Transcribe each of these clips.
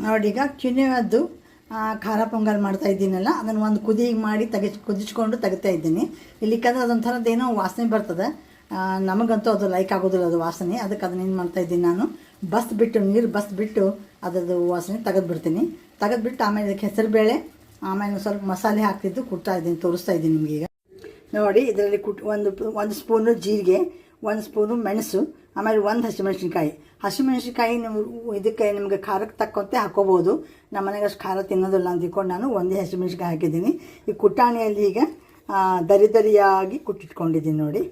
ನೋಡಿ ಈಗ ಕಿನ್ನಿಯದ್ದು ಖಾರ ಪೊಂಗಲ್ ಮಾಡ್ತಾ ಇದ್ದೀನಲ್ಲ, ಅದನ್ನು ಒಂದು ಕುದಿಗೆ ಮಾಡಿ ಕುದಿಸ್ಕೊಂಡು ತೆಗಿತಾ ಇದ್ದೀನಿ. ಇಲ್ಲಿಕ್ಕಂದ್ರೆ ಅದೊಂಥರದ್ದು ಏನೋ ವಾಸನೆ ಬರ್ತದೆ, ನಮಗಂತೂ ಅದು ಲೈಕ್ ಆಗೋದಿಲ್ಲ ಅದು ವಾಸನೆ. ಅದಕ್ಕೆ ಅದನ್ನೇನು ಮಾಡ್ತಾಯಿದ್ದೀನಿ ನಾನು, ನೀರು ಬಸ್ಬಿಟ್ಟು ಅದರದ್ದು ವಾಸನೆ ತೆಗೆದುಬಿಡ್ತೀನಿ. ತೆಗೆದುಬಿಟ್ಟು ಆಮೇಲೆ ಇದಕ್ಕೆ ಹೆಸರುಬೇಳೆ, ಆಮೇಲೆ ಸ್ವಲ್ಪ ಮಸಾಲೆ ಹಾಕ್ತಿದ್ದು ತೋರಿಸ್ತಾ ಇದ್ದೀನಿ ನಿಮಗೀಗ. ನೋಡಿ ಇದರಲ್ಲಿ ಒಂದು ಸ್ಪೂನು ಜೀರಿಗೆ, ಒಂದು ಸ್ಪೂನು ಮೆಣಸು, ಆಮೇಲೆ ಒಂದು ಹಸಿಮೆಣಸಿನ್ಕಾಯಿ ನೀವು ಇದಕ್ಕೆ ನಿಮಗೆ ಖಾರಕ್ಕೆ ತಕ್ಕಂತೆ ಹಾಕೋಬೋದು. ನಮ್ಮ ಮನೆಗೆ ಅಷ್ಟು ಖಾರ ತಿನ್ನೋದಿಲ್ಲ ಅಂದ್ಕೊಂಡು ನಾನು ಒಂದೇ ಹಸಿಮೆಣಸಿನ್ಕಾಯಿ ಹಾಕಿದ್ದೀನಿ. ಈ ಕುಟ್ಟಾಣಿಯಲ್ಲಿ ಈಗ ದರಿಯಾಗಿ ಕುಟ್ಟಿಟ್ಕೊಂಡಿದ್ದೀನಿ ನೋಡಿ.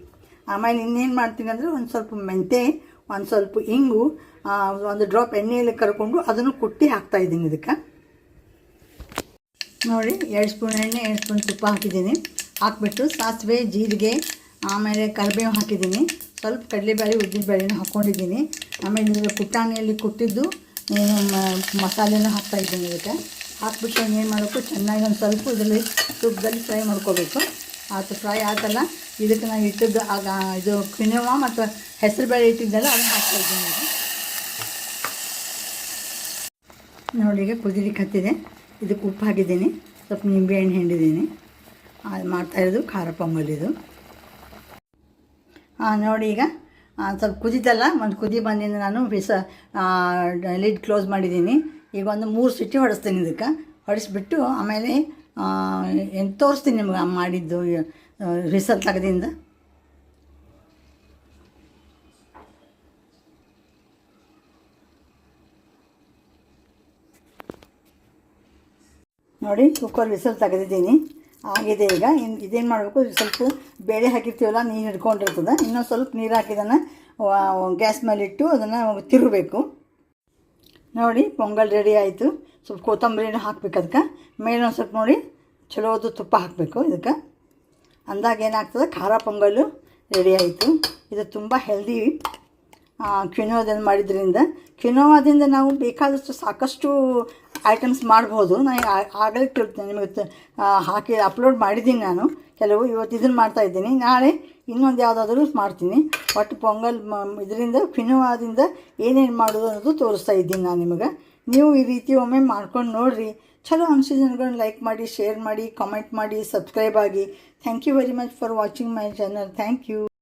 ಆಮೇಲೆ ಇನ್ನೇನು ಮಾಡ್ತೀನಿ ಅಂದರೆ ಒಂದು ಸ್ವಲ್ಪ ಮೆಂತೆ, ಒಂದು ಸ್ವಲ್ಪ ಇಂಗು, ಒಂದು ಡ್ರಾಪ್ ಎಣ್ಣೆಯಲ್ಲಿ ಕರ್ಕೊಂಡು ಅದನ್ನು ಕುಟ್ಟಿ ಹಾಕ್ತಾಯಿದ್ದೀನಿ ಇದಕ್ಕೆ. ನೋಡಿ 2 ಸ್ಪೂನ್ ಎಣ್ಣೆ, 2 ಸ್ಪೂನ್ ತುಪ್ಪ ಹಾಕಿದ್ದೀನಿ. ಹಾಕ್ಬಿಟ್ಟು ಸಾಸಿವೆ, ಜೀರಿಗೆ, ಆಮೇಲೆ ಕರಿಬೇವು ಹಾಕಿದ್ದೀನಿ. ಸ್ವಲ್ಪ ಕಡಲೆಬೇಳೆ, ಉದ್ದಿನಬೇಳೆನೂ ಹಾಕ್ಕೊಂಡಿದ್ದೀನಿ. ಆಮೇಲೆ ಇದರ ಕುಟ್ಟಾಣಿಯಲ್ಲಿ ಕುಟ್ಟಿದ್ದು ಮಸಾಲೆನೂ ಹಾಕ್ತಾಯಿದ್ದೀನಿ. ಇದಕ್ಕೆ ಹಾಕ್ಬಿಟ್ಟು ಏನು ಮಾಡಬೇಕು, ಚೆನ್ನಾಗಿ ಒಂದು ಸ್ವಲ್ಪ ಇದರಲ್ಲಿ ತುಪ್ಪದಲ್ಲಿ ಫ್ರೈ ಮಾಡ್ಕೋಬೇಕು. ಅದು ಫ್ರೈ ಆದಲ್ಲ, ಇದಕ್ಕೆ ನಾನು ಇಟ್ಟಿದ್ದು ಇದು ಕ್ವಿನೋವಾ ಮತ್ತು ಹೆಸರುಬೇಳೆ ಇಟ್ಟಿದ್ದೆಲ್ಲ ಅದನ್ನು ಹಾಕ್ತಾಯಿದ್ದೀನಿ. ನೋಡಿ ಈಗ ಕುದಿಲಿಕ್ಕೆ ಹತ್ತಿದೆ. ಇದಕ್ಕೆ ಉಪ್ಪು ಹಾಕಿದ್ದೀನಿ, ಸ್ವಲ್ಪ ನಿಂಬೆಹಣ್ಣು ಹಿಂಡಿದ್ದೀನಿ. ಅದು ಮಾಡ್ತಾಯಿರೋದು ಖಾರ ಪೊಂಗಲ್ ಇದು. ನೋಡಿ ಈಗ ಸ್ವಲ್ಪ ಕುದಿತಲ್ಲ, ಒಂದು ಕುದಿ ಬಂದಿಂದ ನಾನು ಲಿಡ್ ಕ್ಲೋಸ್ ಮಾಡಿದ್ದೀನಿ. ಈಗ ಒಂದು 3 ಸಿಟಿ ಹೊಡಿಸ್ತೀನಿ. ಇದಕ್ಕೆ ಹೊಡಿಸ್ಬಿಟ್ಟು ಆಮೇಲೆ ತೋರಿಸ್ತೀನಿ ನಿಮ್ಗೆ ಮಾಡಿದ್ದು ವಿಸಲ್ ತೆಗೆದಿಂದ. ನೋಡಿ ಕುಕ್ಕರ್ ವಿಸಲ್ ತೆಗೆದಿದ್ದೀನಿ, ಆಗಿದೆ. ಈಗ ಇದೇನು ಮಾಡಬೇಕು, ಸ್ವಲ್ಪ ಬೇಳೆ ಹಾಕಿರ್ತೀವಲ್ಲ, ನೀರು ಹಿಡ್ಕೊಂಡಿರ್ತದೆ. ಇನ್ನೊಂದು ಸ್ವಲ್ಪ ನೀರು ಹಾಕಿದನ್ನು ಗ್ಯಾಸ್ ಮೇಲಿಟ್ಟು ಅದನ್ನು ತಿರುಗಬೇಕು. ನೋಡಿ ಪೊಂಗಲ್ ರೆಡಿ ಆಯಿತು. ಸ್ವಲ್ಪ ಕೊತ್ತಂಬರಿನ ಹಾಕ್ಬೇಕು ಅದಕ್ಕೆ ಮೇಲೆ. ಒಂದು ಸ್ವಲ್ಪ ನೋಡಿ ಚಲೋದು ತುಪ್ಪ ಹಾಕಬೇಕು ಇದಕ್ಕೆ. ಅಂದಾಗ ಏನಾಗ್ತದೆ, ಖಾರ ಪೊಂಗಲ್ಲು ರೆಡಿ ಆಯಿತು. ಇದು ತುಂಬ ಹೆಲ್ದಿ. ಕ್ವಿನೋವಾದಿಂದ ಮಾಡಿದ್ರಿಂದ, ಕ್ವಿನೋವಾದಿಂದ ನಾವು ಬೇಕಾದಷ್ಟು ಸಾಕಷ್ಟು ಐಟಮ್ಸ್ ಮಾಡ್ಬೋದು. ನಾನು ಆಗಲೇ ನಿಮಗೆ ಹಾಕಿ ಅಪ್ಲೋಡ್ ಮಾಡಿದ್ದೀನಿ ನಾನು ಕೆಲವು. ಇವತ್ತು ಇದನ್ನು ಮಾಡ್ತಾಯಿದ್ದೀನಿ, ನಾಳೆ ಇನ್ನೊಂದು ಯಾವುದಾದ್ರೂ ಮಾಡ್ತೀನಿ. ಒಟ್ಟು ಪೊಂಗಲ್ ಇದರಿಂದ ಕ್ವಿನೋವಾದಿಂದ ಏನೇನು ಮಾಡೋದು ಅನ್ನೋದು ತೋರಿಸ್ತಾ ಇದ್ದೀನಿ ನಾನು ನಿಮಗೆ. ನೀವು ಈ ರೀತಿ ಒಮ್ಮೆ ಮಾಡ್ಕೊಂಡು ನೋಡಿರಿ. ಚಲೋ ಅನಿಸಿದ್ದನ್ನು ಲೈಕ್ ಮಾಡಿ, ಶೇರ್ ಮಾಡಿ, ಕಾಮೆಂಟ್ ಮಾಡಿ, ಸಬ್ಸ್ಕ್ರೈಬ್ ಆಗಿ. Thank you very much for watching my channel. Thank you.